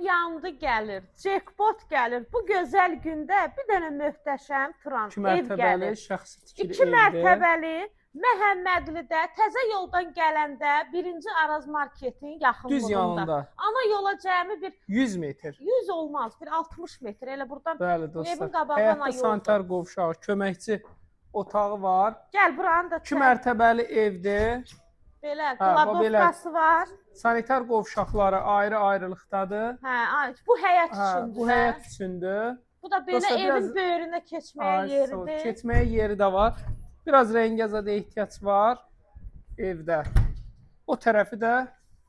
yandı gəlir, jackpot gəlir. Bu gözəl gündə bir dənə möhtəşəm Turan İki ev mərtəbəli gəlir. şəxsi tikili İki evdir. mərtəbəli Məhəmmədlidə təzə yoldan gələndə 1-ci Araz marketin yaxınlığında. Düz yanında. Ana yola cəmi bir 100 metr. 100 olmaz, bir 60 metr. Elə buradan Bəli evin dostlar. qabağına Həyətdə yoldur. sanitar qovşağı, köməkçi otağı var. Gəl buranı da 2 mərtəbəli evdir. belə bu belə. qladovkası var. Sanitar qovşaqları ayrı-ayrılıqdadır. Hə, bu həyət üçündür. Bu həyət üçündür. Bu da belə Dostlar, evin biraz- böyrünə keçməyə yeridir. Keçməyə yeri də var. Biraz rəngəzada ehtiyac var evdə. O tərəfi də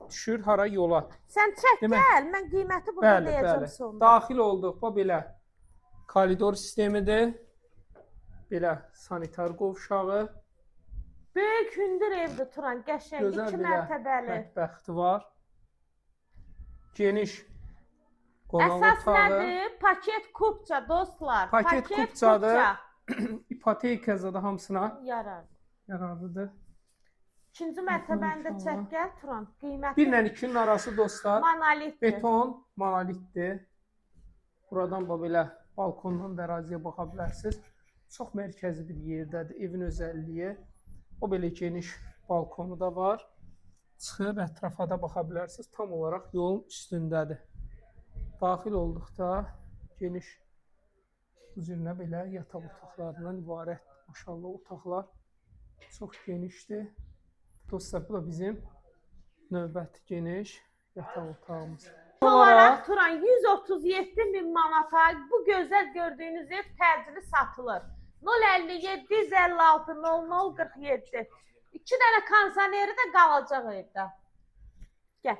düşür hara yola. Sən çək Demək- gəl, mən qiyməti burada Bəli, deyəcəm bəli. sonra. Daxil olduq. Bu belə koridor sistemidir. Belə sanitar qovşağı. Böyük hündür evdir Turan, qəşəng, Gözəl 2 belə mərtəbəli. mətbəxti var. Geniş qonaq Əsas otağı. nədir? Paket kupça dostlar. Paket kupçadır. kupça. İpotekada hamısına Yarar. yararlıdır. İkinci mərtəbəni də çək gəl Turan. Qiyməti 1 ilə 2-nin arası dostlar. monolitdir. Beton, monolitdir. Buradan da belə balkondan da əraziyə baxa bilərsiniz. Çox mərkəzi bir yerdədir, evin özəlliyi. O belə geniş balkonu da var. Çıxıb ətrafa da baxa bilərsiniz. Tam olaraq yolun üstündədir. Daxil olduqda geniş üzrünə belə yataq otaqlarından ibarət maşallah otaqlar çox genişdir. Dostlar, bu da bizim növbəti geniş yataq otağımız. Olaraq Turan 137 min manata bu gözəl gördüyünüz ev təcili satılır. 057 156 00 47. 2 dənə kondisioneri də qalacaq evdə. Gəl.